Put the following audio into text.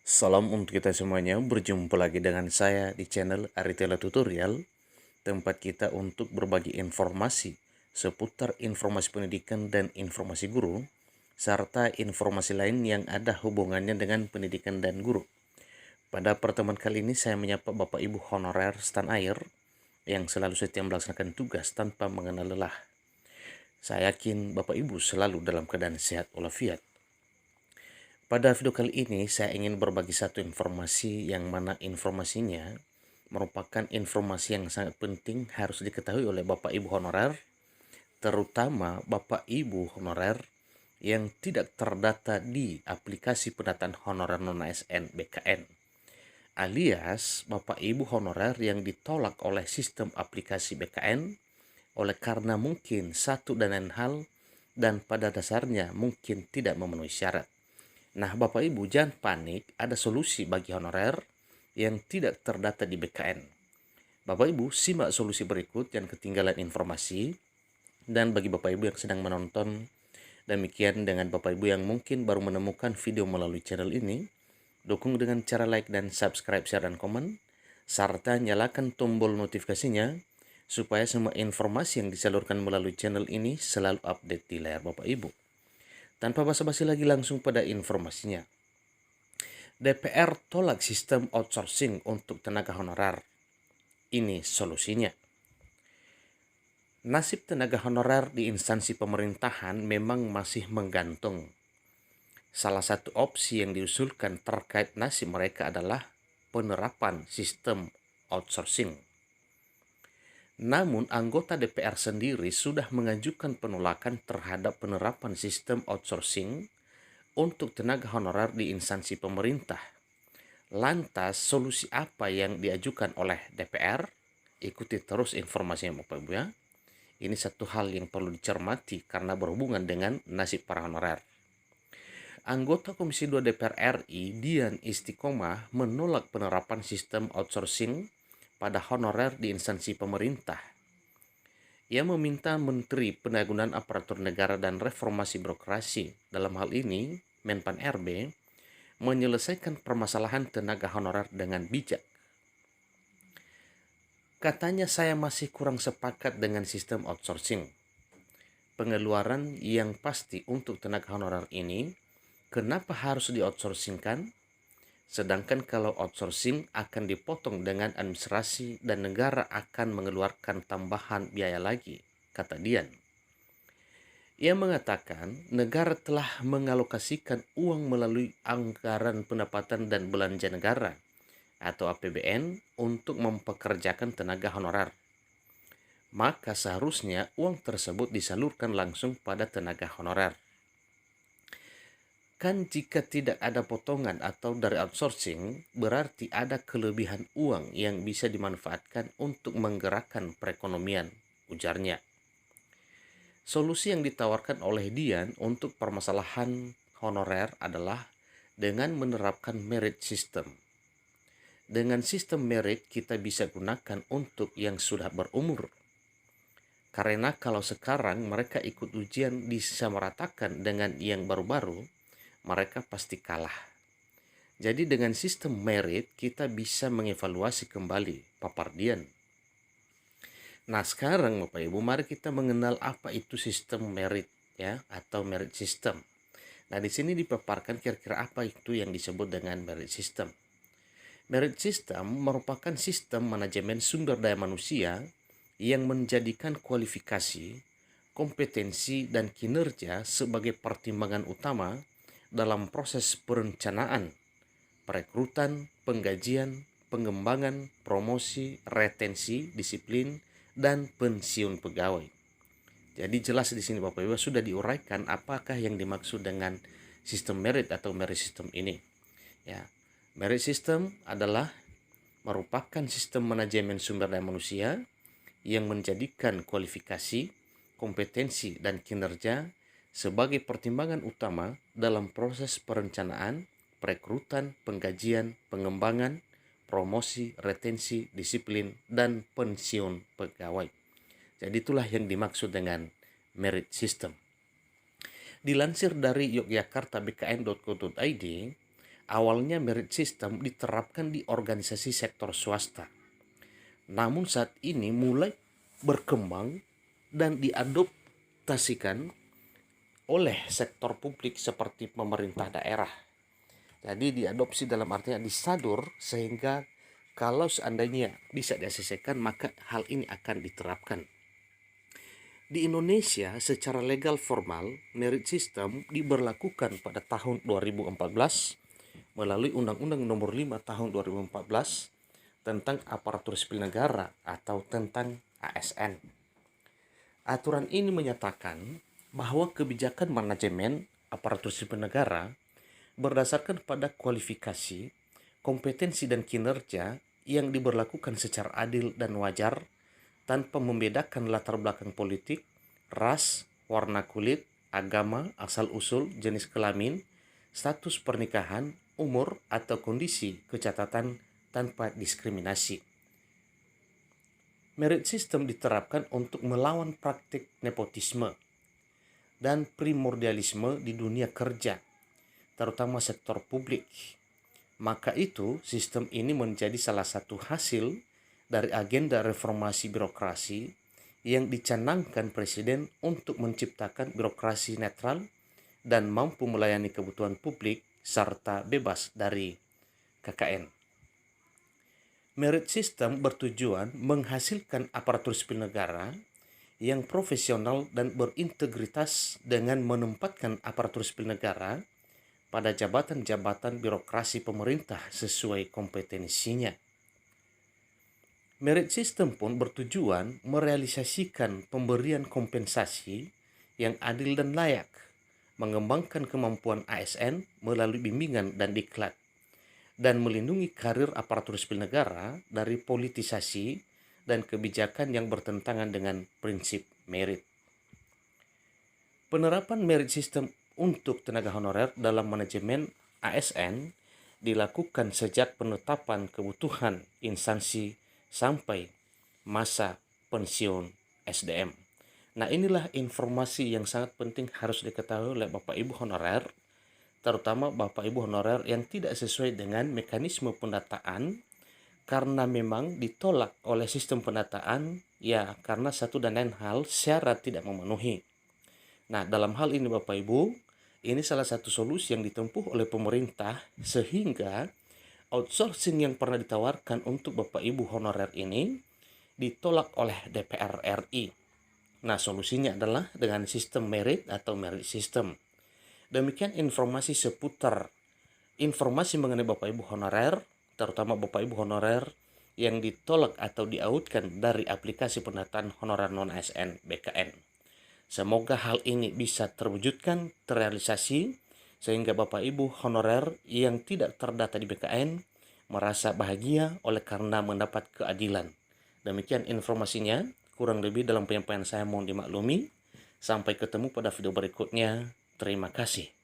Salam untuk kita semuanya, berjumpa lagi dengan saya di channel Aritela Tutorial, tempat kita untuk berbagi informasi seputar informasi pendidikan dan informasi guru, serta informasi lain yang ada hubungannya dengan pendidikan dan guru. Pada pertemuan kali ini saya menyapa Bapak Ibu honorer stan air yang selalu setia melaksanakan tugas tanpa mengenal lelah. Saya yakin Bapak Ibu selalu dalam keadaan sehat walafiat. Pada video kali ini saya ingin berbagi satu informasi yang mana informasinya merupakan informasi yang sangat penting harus diketahui oleh Bapak Ibu honorer, terutama Bapak Ibu honorer yang tidak terdata di aplikasi pendataan honorer non-ASN BKN, alias Bapak Ibu honorer yang ditolak oleh sistem aplikasi BKN oleh karena mungkin satu dan lain hal dan pada dasarnya mungkin tidak memenuhi syarat. Nah, Bapak Ibu jangan panik, ada solusi bagi honorer yang tidak terdata di BKN. Bapak Ibu simak solusi berikut yang ketinggalan informasi, dan bagi Bapak Ibu yang sedang menonton, demikian dengan Bapak Ibu yang mungkin baru menemukan video melalui channel ini, dukung dengan cara like dan subscribe, share, dan komen, serta nyalakan tombol notifikasinya supaya semua informasi yang disalurkan melalui channel ini selalu update di layar Bapak Ibu. Tanpa basa-basi lagi langsung pada informasinya. DPR tolak sistem outsourcing untuk tenaga honorer. Ini solusinya. Nasib tenaga honorer di instansi pemerintahan memang masih menggantung. Salah satu opsi yang diusulkan terkait nasib mereka adalah penerapan sistem outsourcing. Namun anggota DPR sendiri sudah mengajukan penolakan terhadap penerapan sistem outsourcing untuk tenaga honorer di instansi pemerintah. Lantas, solusi apa yang diajukan oleh DPR? Ikuti terus informasinya Bapak Ibu ya. Ini satu hal yang perlu dicermati karena berhubungan dengan nasib para honorer. Anggota Komisi 2 DPR RI, Dian Istiqomah, menolak penerapan sistem outsourcing pada honorer di instansi pemerintah. Ia meminta Menteri Pendayagunaan Aparatur Negara dan Reformasi Birokrasi, dalam hal ini Menpan RB, menyelesaikan permasalahan tenaga honorer dengan bijak. Katanya, saya masih kurang sepakat dengan sistem outsourcing. Pengeluaran yang pasti untuk tenaga honorer ini, kenapa harus di-outsourcingkan? Sedangkan kalau outsourcing akan dipotong dengan administrasi dan negara akan mengeluarkan tambahan biaya lagi, kata Dian. Ia mengatakan negara telah mengalokasikan uang melalui anggaran pendapatan dan belanja negara atau APBN untuk mempekerjakan tenaga honorer. Maka seharusnya uang tersebut disalurkan langsung pada tenaga honorer. Kan jika tidak ada potongan atau dari outsourcing, berarti ada kelebihan uang yang bisa dimanfaatkan untuk menggerakkan perekonomian, ujarnya. Solusi yang ditawarkan oleh Dian untuk permasalahan honorer adalah dengan menerapkan merit system. Dengan sistem merit kita bisa gunakan untuk yang sudah berumur. Karena kalau sekarang mereka ikut ujian disamaratakan dengan yang baru-baru, mereka pasti kalah. Jadi dengan sistem merit kita bisa mengevaluasi kembali, papar Dian. Nah sekarang Bapak Ibu, mari kita mengenal apa itu sistem merit ya, atau merit system. Nah di sini dipaparkan kira-kira apa itu yang disebut dengan merit system. Merit system merupakan sistem manajemen sumber daya manusia yang menjadikan kualifikasi, kompetensi, dan kinerja sebagai pertimbangan utama dalam proses perencanaan, perekrutan, penggajian, pengembangan, promosi, retensi, disiplin, dan pensiun pegawai. Jadi jelas di sini Bapak Ibu sudah diuraikan apakah yang dimaksud dengan sistem merit atau merit system ini. Ya, merit system adalah merupakan sistem manajemen sumber daya manusia yang menjadikan kualifikasi, kompetensi, dan kinerja sebagai pertimbangan utama dalam proses perencanaan, perekrutan, penggajian, pengembangan, promosi, retensi, disiplin, dan pensiun pegawai. Jadi itulah yang dimaksud dengan merit system. Dilansir dari yogyakartabkn.co.id, awalnya merit system diterapkan di organisasi sektor swasta. Namun saat ini mulai berkembang dan diadoptasikan oleh sektor publik seperti pemerintah daerah. Jadi diadopsi dalam artinya disadur, sehingga kalau seandainya bisa diselesaikan maka hal ini akan diterapkan. Di Indonesia secara legal formal merit system diberlakukan pada tahun 2014 melalui Undang-Undang Nomor 5 Tahun 2014 tentang aparatur sipil negara atau tentang ASN. Aturan ini menyatakan bahwa kebijakan manajemen aparatur sipil negara berdasarkan pada kualifikasi, kompetensi dan kinerja yang diberlakukan secara adil dan wajar tanpa membedakan latar belakang politik, ras, warna kulit, agama, asal-usul, jenis kelamin, status pernikahan, umur, atau kondisi kecatatan tanpa diskriminasi. Merit system diterapkan untuk melawan praktik nepotisme dan primordialisme di dunia kerja, terutama sektor publik. Maka itu, sistem ini menjadi salah satu hasil dari agenda reformasi birokrasi yang dicanangkan Presiden untuk menciptakan birokrasi netral dan mampu melayani kebutuhan publik serta bebas dari KKN. Merit system bertujuan menghasilkan aparatur sipil negara yang profesional dan berintegritas dengan menempatkan aparatur sipil negara pada jabatan-jabatan birokrasi pemerintah sesuai kompetensinya. Merit system pun bertujuan merealisasikan pemberian kompensasi yang adil dan layak, mengembangkan kemampuan ASN melalui bimbingan dan diklat, dan melindungi karir aparatur sipil negara dari politisasi dan kebijakan yang bertentangan dengan prinsip merit. Penerapan merit system untuk tenaga honorer dalam manajemen ASN dilakukan sejak penetapan kebutuhan instansi sampai masa pensiun SDM. Nah, inilah informasi yang sangat penting harus diketahui oleh Bapak Ibu honorer, terutama Bapak Ibu honorer yang tidak sesuai dengan mekanisme pendataan karena memang ditolak oleh sistem pendataan, ya karena satu dan lain hal syarat tidak memenuhi. Nah, dalam hal ini Bapak Ibu, ini salah satu solusi yang ditempuh oleh pemerintah sehingga outsourcing yang pernah ditawarkan untuk Bapak Ibu honorer ini ditolak oleh DPR RI. Nah, solusinya adalah dengan sistem merit atau merit system. Demikian informasi seputar informasi mengenai Bapak Ibu honorer, terutama Bapak Ibu honorer yang ditolak atau diautkan dari aplikasi pendataan honorer non-ASN BKN. Semoga hal ini bisa terwujudkan, terrealisasi, sehingga Bapak Ibu honorer yang tidak terdata di BKN merasa bahagia oleh karena mendapat keadilan. Demikian informasinya, kurang lebih dalam penyampaian saya mohon dimaklumi. Sampai ketemu pada video berikutnya. Terima kasih.